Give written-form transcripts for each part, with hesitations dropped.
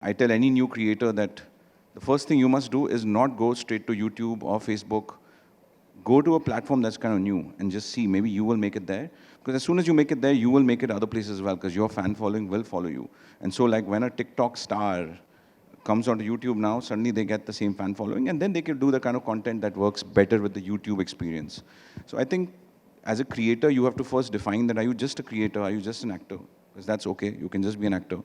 I tell any new creator that the first thing you must do is not go straight to YouTube or Facebook. Go to a platform that's kind of new and just see, maybe you will make it there. Because as soon as you make it there, you will make it other places as well, because your fan following will follow you. And so like when a TikTok star comes onto YouTube now, suddenly they get the same fan following, and then they can do the kind of content that works better with the YouTube experience. So I think as a creator, you have to first define that, are you just a creator, are you just an actor? Because that's okay, you can just be an actor.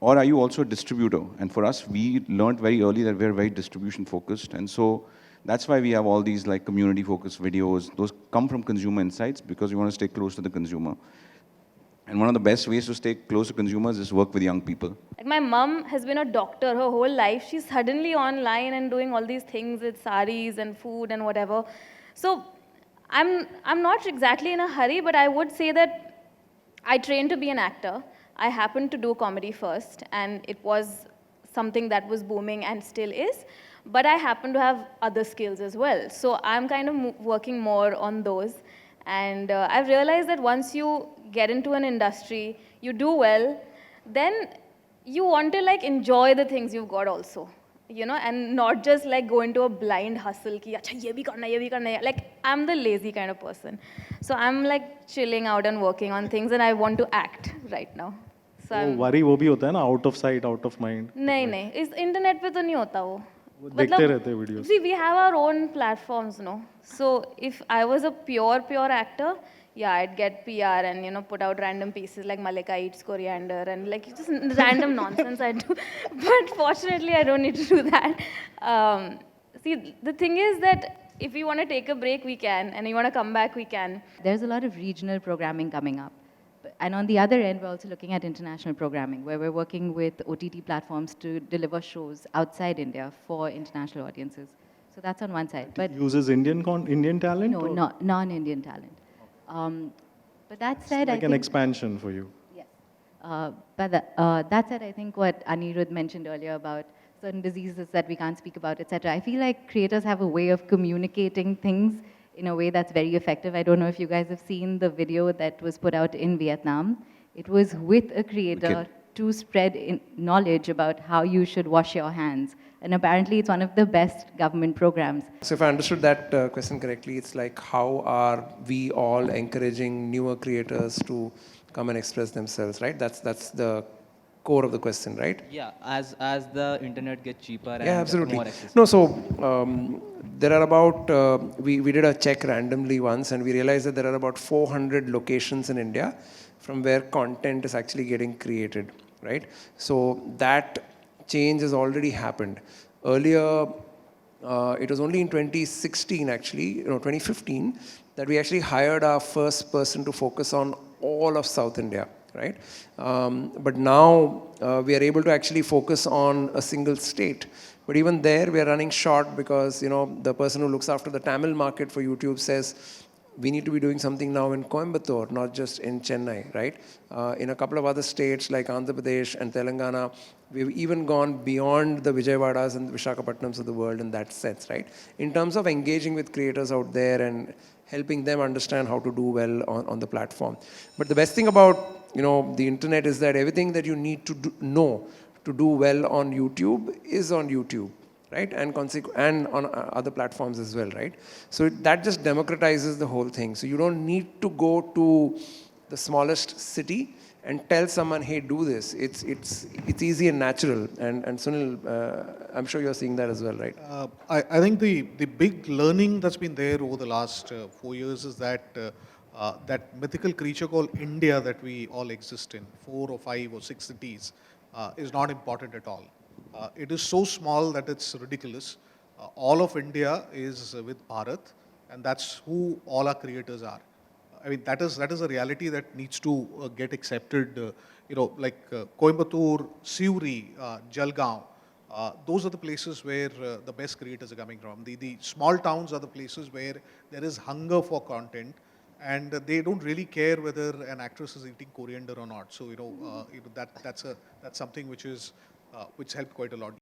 Or are you also a distributor? And for us, we learned very early that we're very distribution focused. And so that's why we have all these like community focused videos. Those come from consumer insights because we want to stay close to the consumer. And one of the best ways to stay close to consumers is work with young people. Like my mom has been a doctor her whole life. She's suddenly online and doing all these things with saris and food and whatever. So I'm not exactly in a hurry, but I would say that I trained to be an actor. I happened to do comedy first, and it was something that was booming and still is. But I happen to have other skills as well. So I'm kind of working more on those. And I've realized that once you get into an industry, you do well, then you want to like enjoy the things you've got also, you know, and not just like go into a blind hustle ki acha ye bhi karna, ye bhi karna. Like I'm the lazy kind of person, so I'm like chilling out and working on things, and I want to act right now. So वो worry वो भी होता है ना, out of sight, out of mind. नहीं नहीं इस internet पे तो नहीं होता वो देखते रहते हैं videos. see we have our own platforms, no? So if I was a pure actor, yeah, I'd get PR and, you know, put out random pieces like Malika eats coriander and like just random nonsense I do. But fortunately, I don't need to do that. See, the thing is that if you want to take a break, we can, and you want to come back, we can. There's a lot of regional programming coming up. And on the other end, we're also looking at international programming, where we're working with OTT platforms to deliver shows outside India for international audiences. So that's on one side. But uses Indian talent? no, not non-Indian talent. But that said, it's like an expansion for you. Yes. But that said, I think what Anirudh mentioned earlier about certain diseases that we can't speak about, etc. I feel like creators have a way of communicating things in a way that's very effective. I don't know if you guys have seen the video that was put out in Vietnam. It was with a creator to spread knowledge about how you should wash your hands. And apparently it's one of the best government programs. So if I understood that question correctly, it's like how are we all encouraging newer creators to come and express themselves, right? That's the core of the question, right? Yeah, as the internet gets cheaper and absolutely. more accessible. No, so there are about, we did a check randomly once and we realized that there are about 400 locations in India from where content is actually getting created, right? So that change has already happened. Earlier, it was only in 2016 actually, 2015, that we actually hired our first person to focus on all of South India, right? But now we are able to actually focus on a single state. But even there, we are running short because, you know, the person who looks after the Tamil market for YouTube says, we need to be doing something now in Coimbatore, not just in Chennai, right? In a couple of other states like Andhra Pradesh and Telangana, we've even gone beyond the Vijaywadas and the Visakhapatnams of the world in that sense, right? In terms of engaging with creators out there and helping them understand how to do well on the platform. But the best thing about, you know, the internet is that everything that you need to know to do well on YouTube is on YouTube, right? And on other platforms as well, right? So that just democratizes the whole thing. So you don't need to go to the smallest city and tell someone, hey, do this. It's easy and natural. And Sunil, I'm sure you're seeing that as well, right? I think the big learning that's been there over the last 4 years is that that mythical creature called India that we all exist in, 4 or 5 or 6 cities, is not important at all. It is so small that it's ridiculous. All of India is with Bharat, and that's who all our creators are. I mean, that is a reality that needs to get accepted. You know, like Coimbatore, Sewri, Jalgaon, those are the places where the best creators are coming from. The small towns are the places where there is hunger for content, and they don't really care whether an actress is eating coriander or not. So, that's something which helped quite a lot.